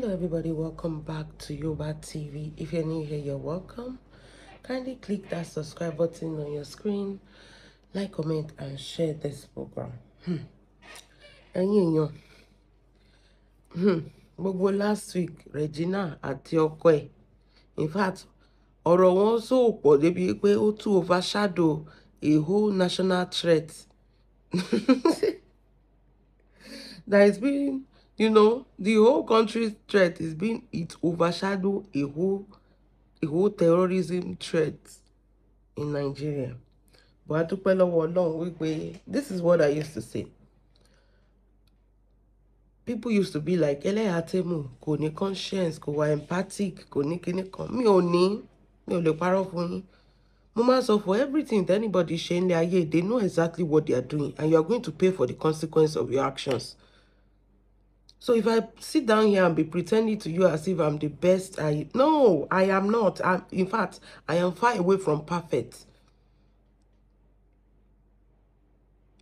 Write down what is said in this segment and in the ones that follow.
Hello everybody, welcome back to Yoba TV. If you're new here, you're welcome. Kindly click that subscribe button on your screen, like, comment and share this program. Ẹ̀yin gbogbo last week Regina àti ọkọ ẹ̀, in fact ọ̀rọ̀ wọn so pọ̀ débi pé ó tún overshadow a whole national threat. That is being, the whole country's threat is being, it overshadow a whole terrorism threat in Nigeria. But this is what I used to say. People used to be like, Atemu, kò ní conscience, kò wà empathic, kò ní kíní kan. Mi ò lè parọ́ fún yín. Mo máa sọ for everything that anybody ṣe ní ayé, they know exactly what they are doing, and you are going to pay for the consequence of your actions. So if I sit down here and be pretending to you as if I'm the best, no, I am not. In fact, I am far away from perfect.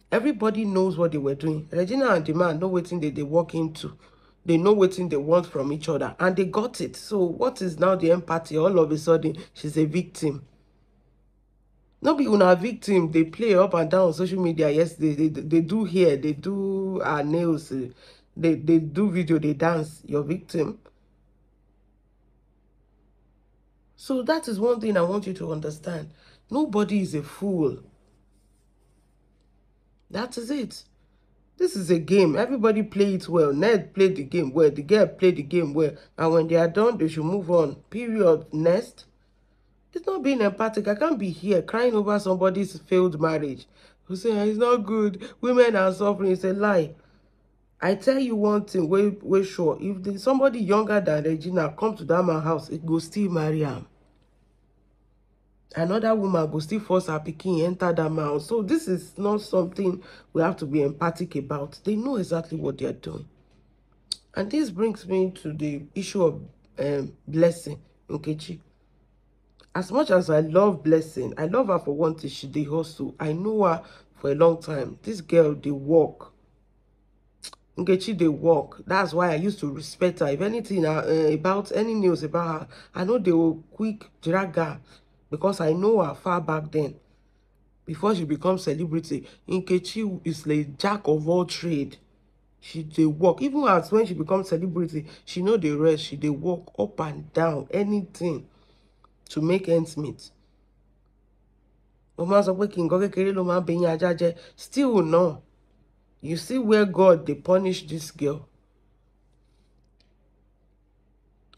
Everybody knows what they were doing. Regina and the man know what thing they walk into. They know what thing they want from each other, and they got it. So what is now the empathy? All of a sudden, she's a victim. No be una victim. They play up and down on social media. Yes, they do hair, they do nails, they do video, they dance. You're victim. So that is one thing I want you to understand. Nobody is a fool. That is it. This is a game. Everybody play it well. Ned played the game well. The girl played the game well. And when they are done, they should move on. Period. Next. It's not being empathic. I can't be here crying over somebody's failed marriage. Who say it's not good. Women are suffering. It's a lie. I tell you one thing, way sure. If somebody younger than Regina come to that man's house, it go still marry him. Another woman go still force her pikin enter that man. So this is not something we have to be empathic about. They know exactly what they are doing. And this brings me to the issue of Blessing Nkechi. As much as I love Blessing, I love her for one thing, she dey hustle. I know her for a long time. This girl, they work. Nkechi, they work. That's why I used to respect her. If anything about any news about her, I know they will quick drag her. Because I know her far back then, before she becomes celebrity. Nkechi is like jack of all trade. She dey work. Even as when she becomes celebrity, she know the rest. She dey work up and down, anything to make ends meet. Still no. You see where God they punish this girl.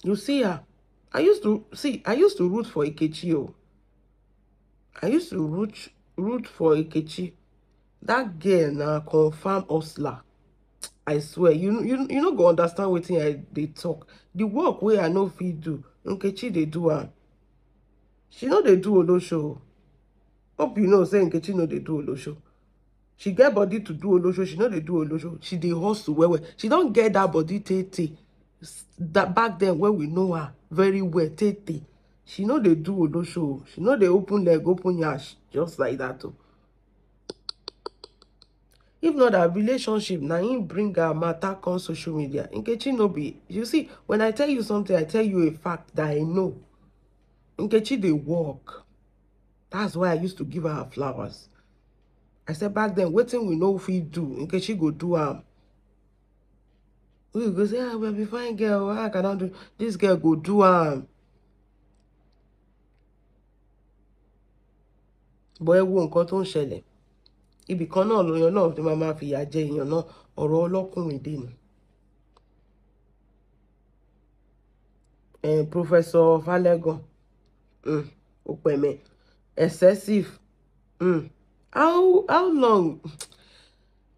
You see her. I used to root for Nkechi. I used to root for Nkechi. That girl now confirm hustler. I swear, you no go understand wetin they talk. The work where I know fit do, Nkechi they do her. She know they do olosho. Hope you know say Nkechi know they do olosho. She get body to do olosho. She know they do olosho. She dey hustle well. She don't get that body tete. That back then when we know her very well tete. She know they do olosho. She know they open leg, open yash, just like that too. If not that relationship, now him bring her matter on social media. Nkechi no be. You see, when I tell you something, I tell you a fact that I know. Nkechi they work. That's why I used to give her flowers. I said back then, waiting we know if we do. Nkechi go do we go say, well, be fine girl. I cannot do this. Girl go do Boy, won't cut on ṣẹlẹ̀. Ibì kan náà lóyún náà tí máa fi ìyà jẹ èèyàn náà ọ̀rọ̀ ọlọ́kùnrin dé ni. Professor Falegan, Opeme, excessive. How long?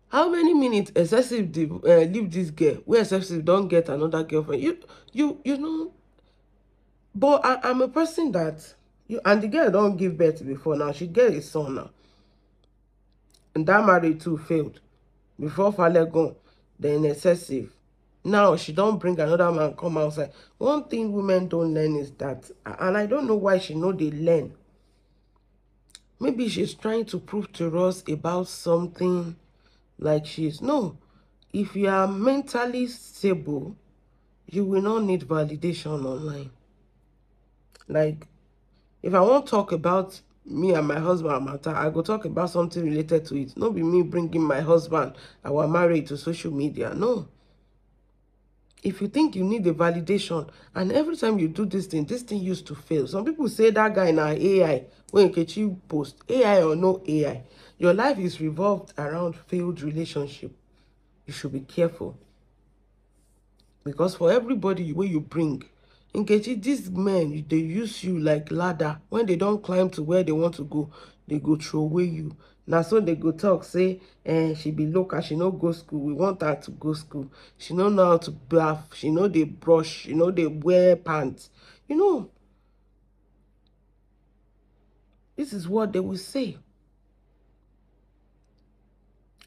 How many minutes excessive leave this girl? Where excessive don't get another girlfriend? You know. But I'm a person that and the girl don't give birth before now. She get a son now. And that marriage too failed. Before Falegon, then excessive. Now she don't bring another man come outside. One thing women don't learn is that, and I don't know why she know they learn. Maybe she's trying to prove to us about something like she's no. If you are mentally stable, you will not need validation online. Like, if I want to talk about me and my husband matter, I go talk about something related to it. Not be me bringing my husband, our marriage, to social media. No. If you think you need a validation, and every time you do this thing used to fail. Some people say that guy now AI, when Nkechi post, AI or no AI, your life is revolved around failed relationship. You should be careful. Because for everybody where you bring, Nkechi, these men, they use you like ladder. When they don't climb to where they want to go, they go throw away you. Now so they go talk, say, she be local, she no go school. We want her to go school. She no know how to bath. She know they brush. You know they wear pants. You know, this is what they will say.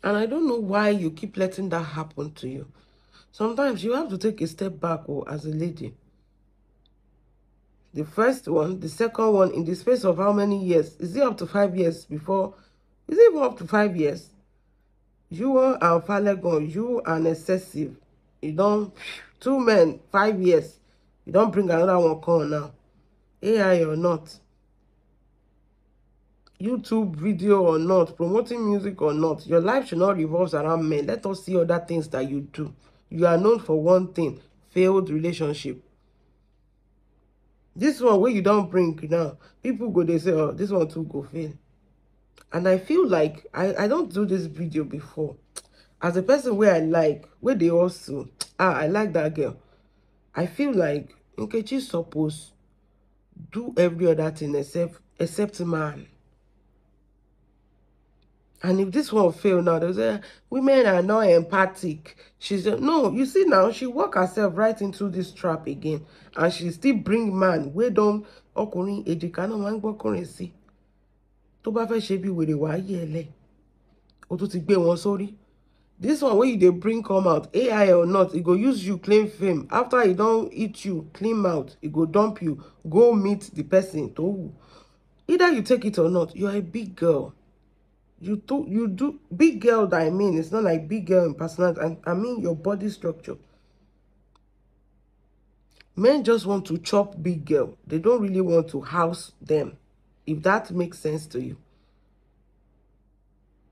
And I don't know why you keep letting that happen to you. Sometimes you have to take a step back, or as a lady. The first one, the second one, in the space of how many years? Is it up to 5 years before? Is it even up to 5 years? You and Falegon, you and Excessive. You don't, 2 men, 5 years. You don't bring another one come now. AI or not. YouTube video or not. Promoting music or not. Your life should not revolve around men. Let us see other things that you do. You are known for one thing. Failed relationship. This one where you don't bring now, people go, they say, oh, this one too go fail. And I feel like I don't do this video before. As a person where I like, where they also, I like that girl. I feel like Nkechi supposed do every other thing except man. And if this one fail now, they'll say, women are not empathic. She's no, you see now, she walk herself right into this trap again. And she still bring man. We don't okorin ejika no man gbokorin si. Tó bá fẹ́ ṣe bí wèrè wá yẹlẹ. O tún ti gbé wọn sórí. This one where they bring come out, AI or not, it go use you claim fame. After it don't eat you, clean out, it go dump you. Go meet the person. Either you take it or not, you're a big girl. You do big girl that I mean, it's not like big girl in personality. I mean your body structure. Men just want to chop big girl. They don't really want to house them. If that makes sense to you.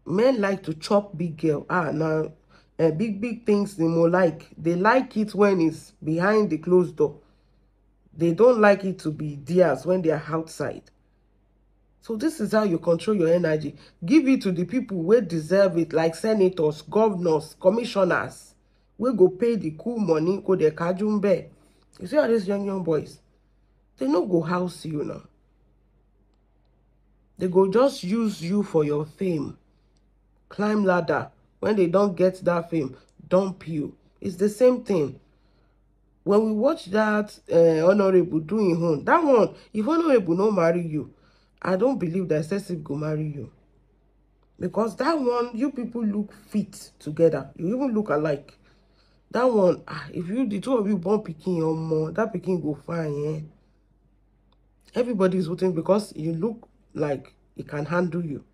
Men like to chop big girl. Now big things they more like. They like it when it's behind the closed door. They don't like it to be theirs when they are outside. So this is how you control your energy. Give it to the people who deserve it, like senators, governors, commissioners. We go pay the cool money, go the kajumbe. You see all these young boys? They no go house you now. They go just use you for your fame. Climb ladder. When they don't get that fame, dump you. It's the same thing. When we watch that Honorable doing home, that one, if Honorable no marry you, I don't believe that Excessive go marry you. Because that one, you people look fit together. You even look alike. That one, if you, the two of you born picking or more, that picking go fine, eh? Everybody is voting because you look like it can handle you.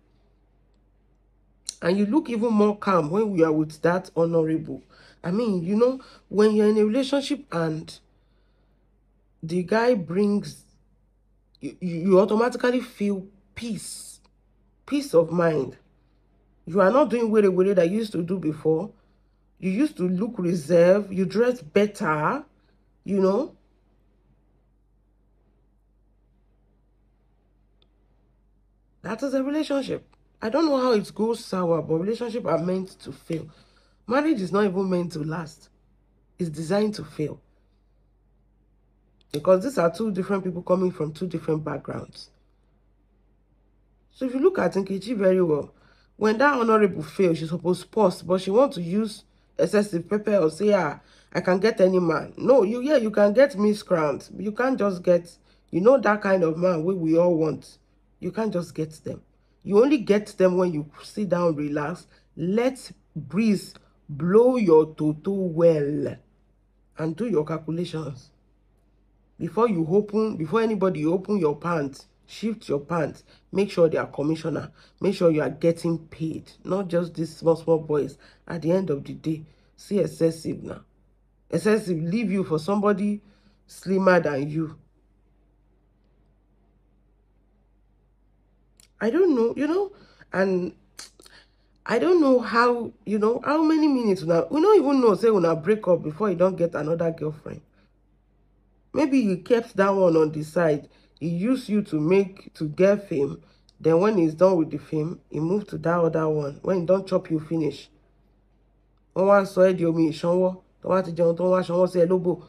And you look even more calm when we are with that Honorable. I mean, you know, when you're in a relationship and the guy brings, you automatically feel peace of mind. You are not doing way that you used to do before. You used to look reserved. You dress better, you know. That is a relationship. I don't know how it goes sour, but relationships are meant to fail. Marriage is not even meant to last. It's designed to fail. Because these are two different people coming from two different backgrounds. So if you look at Nkechi very well, when that Honorable fails, she's supposed to pause, but she wants to use Excessive pepper or say, I can get any man. No, you can get miscreant. You can't just get, you know, that kind of man we all want. You can't just get them. You only get them when you sit down, relax, let breeze blow your toto well, and do your calculations. Before anybody open your pants, shift your pants, make sure they are commissioner, make sure you are getting paid, not just these small boys. At the end of the day, see Excessive now. excessive, leave you for somebody slimmer than you. I don't know, and I don't know how, how many minutes now. We don't even know, say, when I break up before you don't get another girlfriend. Maybe he kept that one on the side. He used you to get fame. Then when he's done with the fame, he moved to that other one. When he don't chop you, finish. Wọ́n wá sọ ẹ́ di omi ìṣanwọ́. Tó wá ti jẹun tó wá ṣanwọ́ sí ẹ lóbò.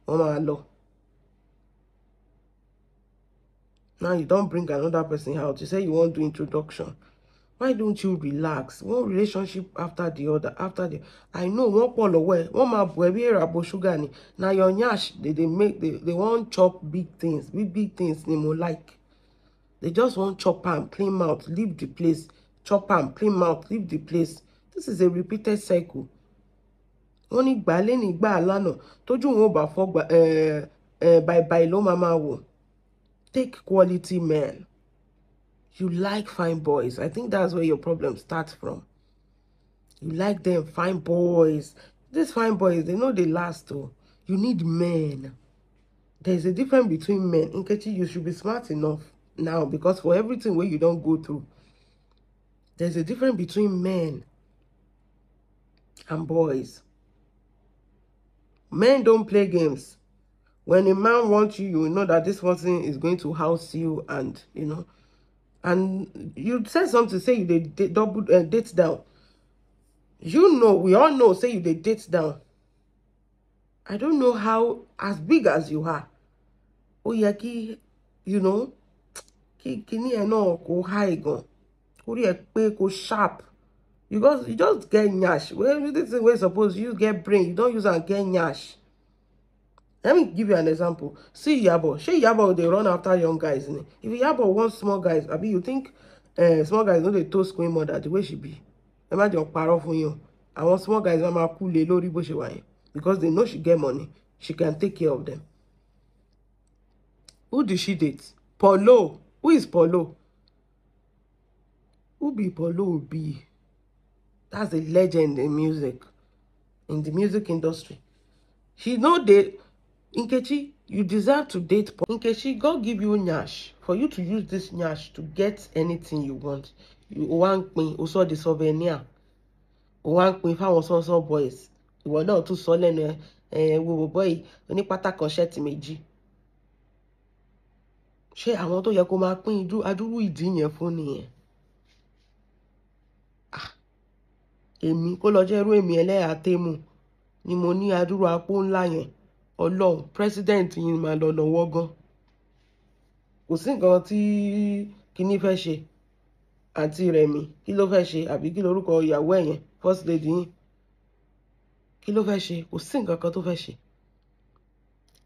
Wọ́n máa lọ. Now you don't bring another person out. You say you want to do introduction. Why don't you relax? One relationship after the other, I know one call away. One ma baby rabo sugar ni. Now your nyash, they want chop big things. Big things they more like. They just want chop am, clean mouth, leave the place. Chop am, clean mouth, leave the place. This is a repeated cycle. Only baleni gba alano. Toju won ba fo bye lo mama wo. Take quality men. You like fine boys. I think that's where your problem starts from. You like them, fine boys. These fine boys, they know they last though. You need men. There's a difference between men. Nkechi, you should be smart enough now, because for everything where you don't go through, there's a difference between men and boys. Men don't play games. When a man wants you, you know that this person is going to house you, and and you said something, say you did double date down. We all know, say you did date down. I don't know how, as big as you are. Oh yeah, ki ni eno ko high gun. Ko sharp. You just get nyash. Well, this is where suppose you get brain. You don't use and get nyash. Let me give you an example. See Yabo. Yabo, they run after young guys. If Yabo wants small guys, you think small guys know they toast queen mother the way she be. Imagine paro for you. I want small guys mama cool lori bo she wine. Because they know she get money. She can take care of them. Who did she date? Polo. Who is Polo? Who be Polo be? That's a legend in music. In the music industry. She know they... Nkechi, you deserve to date. Nkechi, God give you nyash. For you to use this nyash to get anything you want. You want me also the souvenir. You want me if I was also boys. You were not too solemn. Boy, any pata conshet meji. Ṣé àwọn tó yẹ kó máa pín adúrú ìdí yẹn fún nìyẹn. Èmi kó lọ jẹ́ irú èmi ẹlẹ́yà tẹ́mù ni mo ní adúrú apó ńlá yẹn. Ọlọ́run president yìí máa lọ lọ́wọ́ gan. Kò sí nǹkan tí kíní fẹ́ ṣe. Àǹtí Rẹ̀mí kí ló fẹ́ ṣe, àbí kí lorúkọ ìyàwó ẹ̀ yẹn, first lady yín. Kí ló fẹ́ ṣe? Kò sí nǹkan kan tó fẹ́ ṣe.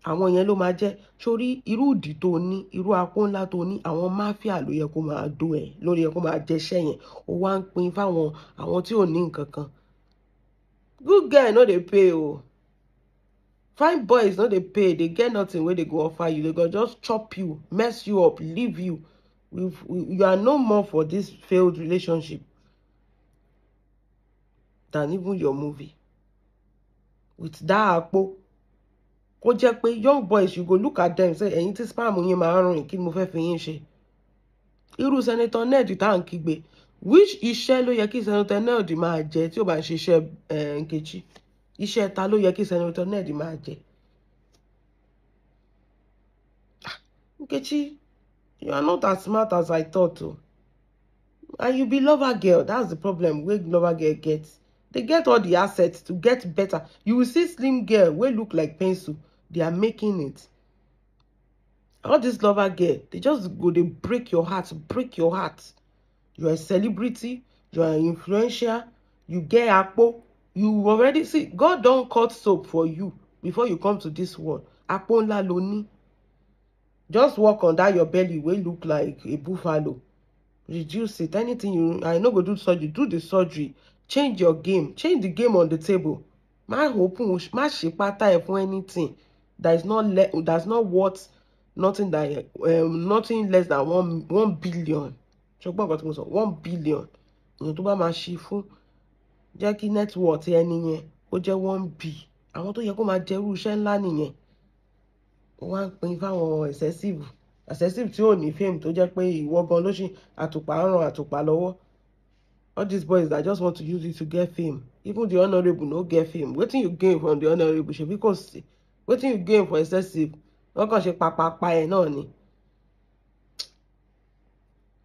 Àwọn yẹn ló máa jẹ́ sórí irú ìdí tó ní, irú apó ńlá tó ní, àwọn máfíà ló yẹ kó máa dó ẹ̀, lórí yẹ kó máa jẹṣẹ́ yẹn. Ó wá ń pín fáwọn àwọn tí ò ní nǹkan kan. Good girl no dey pay o. Fine boys no dey pay, they get nothing where they go offer you. They go just chop you, mess you up, leave you. You are no more for this failed relationship than even your movie. With that appo. Kó jẹ́ pé young boys, you go look at them, say, ẹ̀yin tí spam yín máa ń rìn, kí ni mo fẹ́ fi yín ṣe? Irú Senator Ned tá ń kígbe. Which iṣẹ́ ló yẹ kí Senator Ned máa jẹ tí ó bá ń ṣiṣẹ́ Nkechi? Iṣẹ́ ta ló yẹ kí Senator Ned máa jẹ? Nkechi, you are not as smart as I thought. And you be lover girl. That's the problem wey lover girl gets. They get all the assets to get better. You will see slim girl wey look like pencil. They are making it. All this lover girl, they just go, they break your heart, break your heart. You are a celebrity, you are influential, you get appo. You already see, God don't cut soap for you before you come to this world. Appo ńlá ló ní. Just walk on that your belly will look like a buffalo. Reduce it. Anything I know go do surgery, do the surgery. Change your game. Change the game on the table. My hope, my shipata for anything that is not worth nothing nothing less than 1 billion. 1 billion. You to buy my shifu. Jackie net worth any ó jẹ́ 1 B. àwọn tó yẹ kó máa jẹrú iṣẹ́ ńlá nìyẹn. Wọ́n á pín fáwọn excessive tí ò ní fame tó jẹ́ pé ìwọ gan ló ṣì àtùpà ń ran àtùpà lọ́wọ́. All these boys that just want to use it to get fame. Even the honorable no get fame. Wetin you gain from the honorable? Ṣebí kò sí. Wetin you gain for excessive? Wọ́n kàn ṣe pàpàpà ẹ̀ náà ni.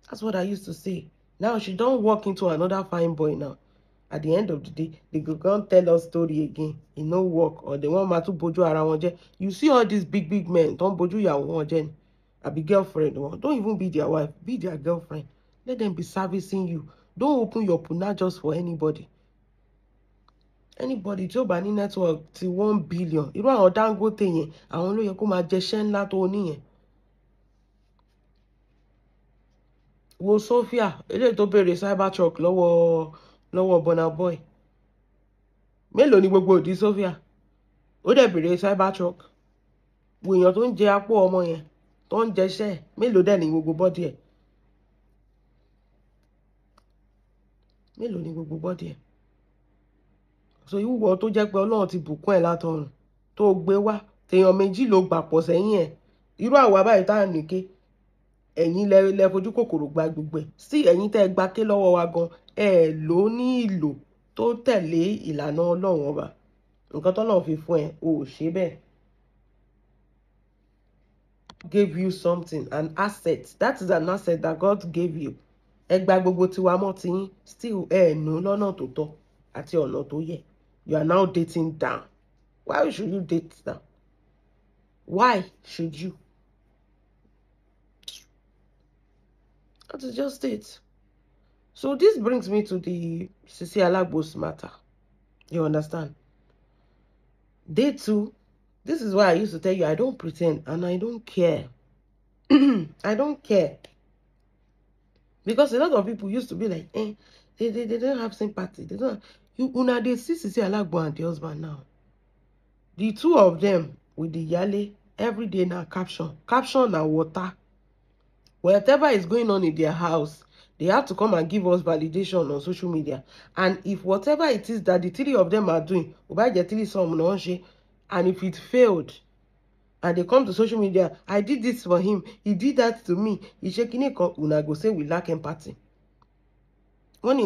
That's what I used to say. Now she don't walk into another fine boy now. At the end of the day, they go come tell us story again. It no work, or they want ma tún bojú ara wọn jẹ́. You see all these big men don't bojú ìyàwó wọn jẹ́ ni. Àbí girlfriend wọn. Don't even be their wife. Be their girlfriend. Let them be servicing you. Don't open your puna just for anybody. Anybody tí ó bá ní network ti 1 billion. Irú àwọn Dangote yẹn, àwọn ló yẹ kó máa jẹṣẹ́ ńlá tó níyẹn. Wo Sophia, eléyìí tó béèrè Cybertruck lọ́wọ́ Burna Boy. Mélòó ni gbogbo òdì Sophia? Ó dẹ̀ béèrè Cybertruck. Wo èèyàn tó ń jẹ apó ọmọ yẹn, tó ń jẹṣẹ́, mélòó dẹ̀ ni gbogbo bọ́dì ẹ̀? Mélòó ni gbogbo bọ́dì ẹ̀? So ìwúwo tó jẹ́ pé Ọlọ́run ti bùkún ẹ̀ látọ̀run tó gbé wá, tèèyàn méjì ló gbà pọ̀ sẹ́yìn ẹ̀. Irú àwa báyìí tá à ní ké. Ẹ̀yin lẹ fojú kòkòrò gba gbogbo ẹ̀. Sí ẹ̀yin tẹ́ gba ké lọ́wọ́ wa gan, ẹ lò ní ìlò tó tẹ̀lé ìlànà Ọlọ́run ọba. Nǹkan tọ́lọ́run fi fún ẹ, o ò ṣe bẹ́ẹ̀. Gave you something, an asset. That is an asset that God gave you. Ẹ gba gbogbo tiwa mọ́ tiyín, still ẹ nù lọ́nà tó tọ́ àti ọ̀nà tó yẹ. You are now dating down. Why should you date down? Why should you? That is just it. So this brings me to the Sisi Alagbo's matter. You understand? Day 2, this is why I used to tell you I don't pretend and I don't care. I don't care. Because a lot of people used to be like, they don't have sympathy. They don't have, una they see Sisi Alagbo and the husband now. The two of them with the yale every day now caption and water. Whatever is going on in their house, they have to come and give us validation on social media. And if whatever it is that the three of them are doing, and if it failed, and they come to social media, I did this for him, he did that to me, una go say we lack empathy. If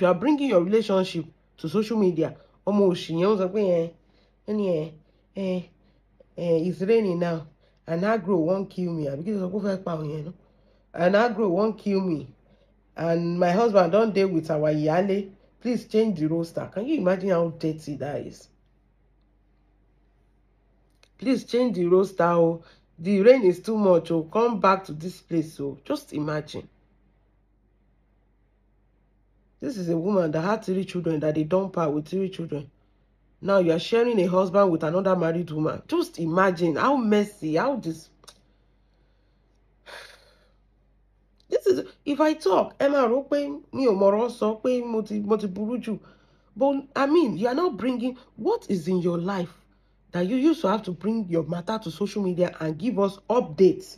you are bringing your relationship to social media, it's raining now. And agro won't kill me. And agro won't kill me. And my husband don't deal with our yale. Please change the roster. Can you imagine how dirty that is? Please change the roster. Oh, the rain is too much. Oh, come back to this place. Oh, just imagine. This is a woman that had 3 children that they dump her with 3 children. Now you are sharing a husband with another married woman. Just imagine how messy, how this is. If I talk, Emma rò pé mi ò mọ̀rọ̀ sọ pé mo ti burú jù. But I mean, you are not bringing what is in your life that you used to have to bring your matter to social media and give us updates.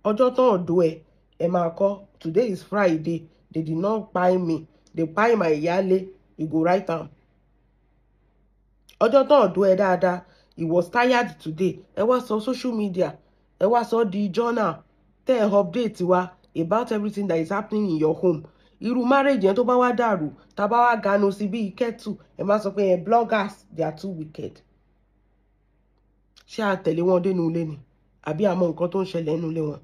Ọjọ́ tán ọ̀dọ̀ ẹ̀, ẹ máa kọ, today is Friday. They did not buy me. They buy my yale. You go write down. Ọjọ́ tán ọ̀dọ̀ ẹ̀ dáadáa. He was tired today. Ẹ wá sọ social media. Ẹ wá sọ the journal. Tẹ́ ẹ update wa about everything that is happening in your home. Irú marriage yẹn tó bá wá dàrú, tá bá wá ganu sí bí kettle, ẹ má sọ pé bloggers, they are too wicked. Ṣé a tẹ̀lé wọn dénú ilé ni? Àbí a mọ nǹkan tó ń ṣẹlẹ̀ nínú ilé wọn?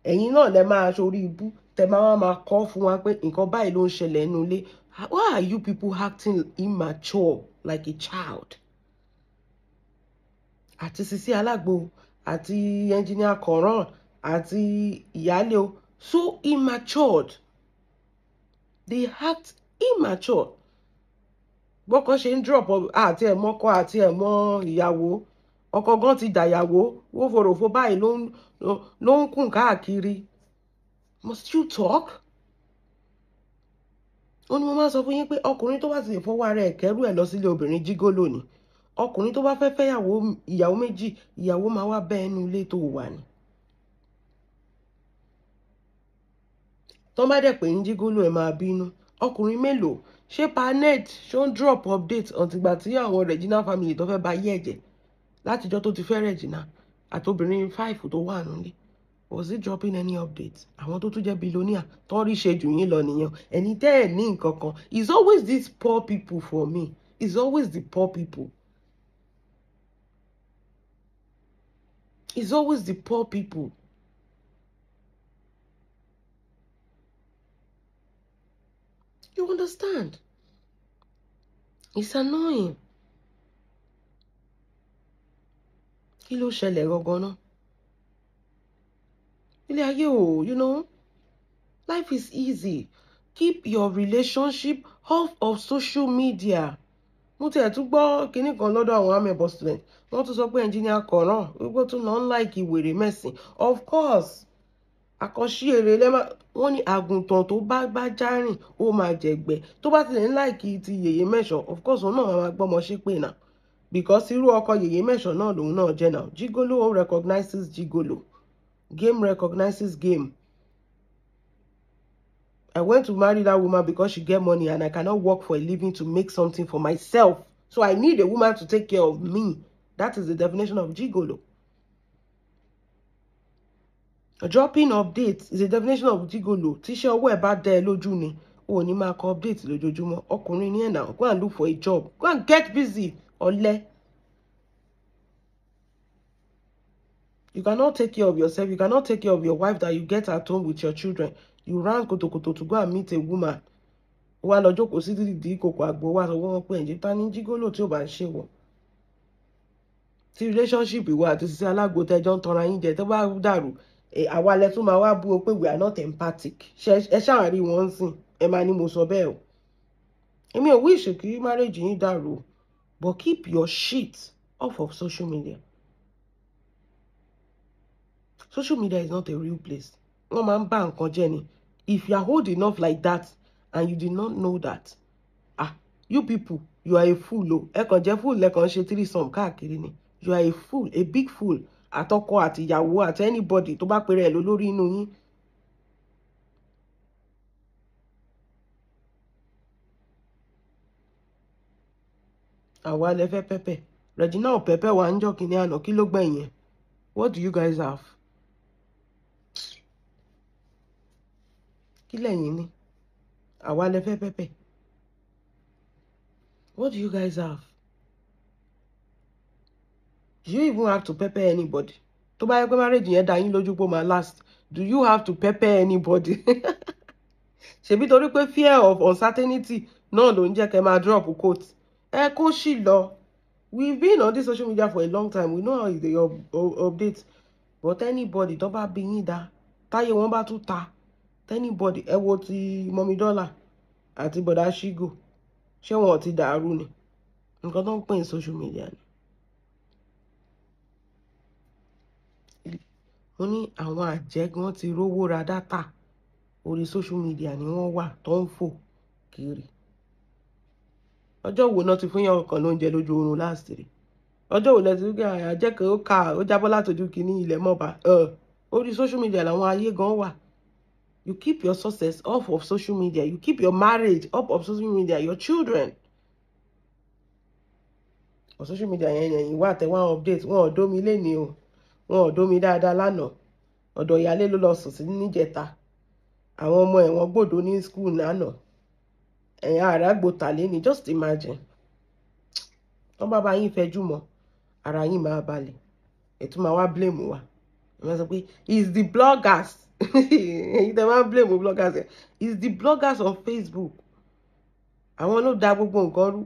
Ẹ̀yin náà lẹ máa ṣorí ibú, tẹ máa kọ́ fún wa pé nǹkan báyìí ló ń ṣẹlẹ̀ nínú ilé. Why are you people acting immature like a child? Àti Sisi Alagbo, àti engineer Koran, àti ìyálé o, so immatured. They act immature. Bọ́kọ ṣe ń drop àti ẹ̀ mọ́kọ àti ẹ̀ mọ́ ìyàwó. Ọkọ gan ti dàyàwó, wó foròfo báyìí ló ń kùn káàkiri. Must you talk? Ó ní mo máa sọ fún yín pé ọkùnrin tó bá ti lè fọwọ́ ara ẹ̀ kẹ́rù ẹ̀ lọ sílé obìnrin jígólò ni. Ọkùnrin tó bá fẹ́ ìyàwó méjì, ìyàwó máa wá bẹ́ ẹnu ilé tó wà ní. Tó bá dẹ̀ pé ń jígólò ẹ̀ máa bínú. Ọkùnrin mélòó? ṣé panet ṣó ń drop update ọ̀tìgbà tí àwọn Regina family tó fẹ́ bá yé ẹ̀jẹ̀ látijọ́ tó ti fẹ́ Regina àtobìnrin 5 tó wà nílé. Was it dropping any updates? Àwọn tó tún jẹ́ billionaire tó rí ṣe jù yín lọ nìyẹn. Ẹni tẹ́ ẹ̀ ní nǹkan kan. It's always these poor people for me. It's always the poor people. It's always the poor people. You understand? It's annoying. Kí ló ṣẹlẹ̀ gangan náà? Ilé ayé o, you know, life is easy. Keep your relationship off of social media. Mo tiẹ̀ tún gbọ́ kinní kan lọ́dọ̀ àwọn amẹ̀bọ̀ student. Wọ́n tún sọ pé engineer Koran wípé tún lọ ń like ìwèrè mẹ́sìn. Of course, àkànṣe èrè lẹ́mà wọ́n ní àgùntàn tó bá já rìn ó máa jẹ̀gbẹ́. Tó bá tilẹ̀ ń like ti yèyé mẹ́sàn, of course òun náà máa gbọ́mọ ṣépè náà. Because irú ọkọ yèyé mẹ́sàn náà lòun náà jẹ́ náà. Gigolo recognizes gigolo. Game recognizes game. I went to marry that woman because she get money and I cannot work for a living to make something for myself. So I need a woman to take care of me. That is the definition of gigolo. Dropping updates is the definition of gigolo. Tíṣẹ́ ọwọ́ ẹ̀ bá dá ẹ lójú ni, o ní máa kọ update lójoojúmọ́. Ọkùnrin ni ẹ̀ náà. Go and look for a job. Go and get busy. Ọ̀lẹ. You cannot take care of yourself. You cannot take care of your wife that you get at home with your children. You ran kotokoto to go and meet a woman. Wá lọ jókòó sí dídì ìkòkò àgbo wá sọ wọ́n pé ǹjẹ́ ta ní jígólò tí ò bá ń ṣe wọ̀. Tí relationship ìwọ àti sísẹ́ alágbo tẹjọ́ ń tanra yín jẹ tó bá dàrú. Àwa lẹ tún máa wá bú o pé we are not empathic. Ẹ ṣàárí wọn sìn. Ẹ máa ní mo sọ bẹ́ẹ̀ o. Èmi ò wish kí marriage yín dàrú. But keep your shit off of social media. Social media is not a real place. Wọ́n máa ń bá nǹkan jẹ́ ni. If you are old enough like that and you did not know that, you people, you are a fool o. Ẹ kàn jẹ́ fool lẹ́kàn ṣe threesome káàkiri ni. You are a fool, a big fool. Àtọkọ àti ìyàwó àti anybody tó bá pèrè ẹ̀ lórí inú yín. Àwa lẹ fẹ́ pẹ́pẹ́. Regina Ope Wa ń jọ́ kìíní àná kí ló gbẹ̀yìn? What do you guys have? Kí lẹ̀yin ní? Àwa lẹ fẹ́ pẹ́pẹ́. What do you guys have? Do you even have to pepper anybody? Tó bá yẹ pé marriage yẹn dá yín lójú pé ó máa last, do you have to pepper anybody? Ṣebí torí pé fear of uncertainty náà ló ń jẹ́ kẹ́ máa drop quote. Ẹ kó sì lọ. We've been on this social media for a long time. We know how they update. But anybody tó bá bí yín dá, táyé wọn bá tún ta. Anybody, ẹ wo ti Mommy Dollar àti Bọ̀dá Ṣígò. Ṣé wọn ti dàrú ni? Nǹkan tó ń pè ní social media ni. Wọ́n ní àwọn àjẹgàn ti rówó ra dátà orí social media ni wọ́n wà tó ń fò kiri. Ọjọ́ wo náà ti fún yàn kan lóúnjẹ lójú oorun last rí? Ọjọ́ wo lẹ ti rí àjẹkẹ́ ó ká ó jábọ́ látọjú kìíní ilẹ̀ mọ́ba? Orí social media làwọn ayé gan wà. You keep your success off of social media. You keep your marriage off of social media. Your children. On social media yẹn wà tẹ wọ́n update. Wọ́n ò dómi lénìí o. Wọ́n ò dómi dáadáa lánàá. Ọ̀dọ̀ ìyálé ló lọ sùn sí níjẹta. Àwọn ọmọ ẹ̀ wọ́n gbọ́dọ̀ ní school lánàá. Ẹ̀yin àràgbò tàlé ni. Just imagine. Wọ́n bá bá yín fẹjú mọ́. Ara yín máa balẹ̀. Ẹ tún máa wá blame wa. Ẹ máa sọ pé it's the bloggers. Èyí tẹ́ máa blame bloggers. It's the bloggers on Facebook. Àwọn ló dá gbogbo nǹkan rú.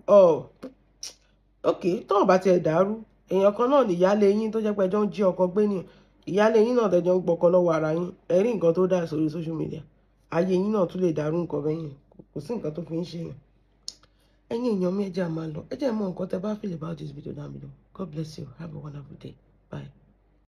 Okay, tó bá tiẹ̀ dàrú. Èèyàn kan náà ni ìyálé yín tó jẹ́ pé ẹjọ́ ń jí ọkọ gbé ni. Ìyálé yín náà tẹ́jọ́ ń gbọ́kọ lọ́wọ́ ara yín. Ẹ rí nǹkan tó dá sórí social media. Ayé yín náà tún lè dàrú nǹkan bẹ́yìn. Kò sí nǹkan tó fi ń ṣe yẹn. Ẹ̀yin èèyàn mi ẹ jẹ́ á máa lọ. Ẹ jẹ́ mọ̀ nǹkan tẹ́ bá feel about this video down below. God bless you. Have a wonderful day. Bye.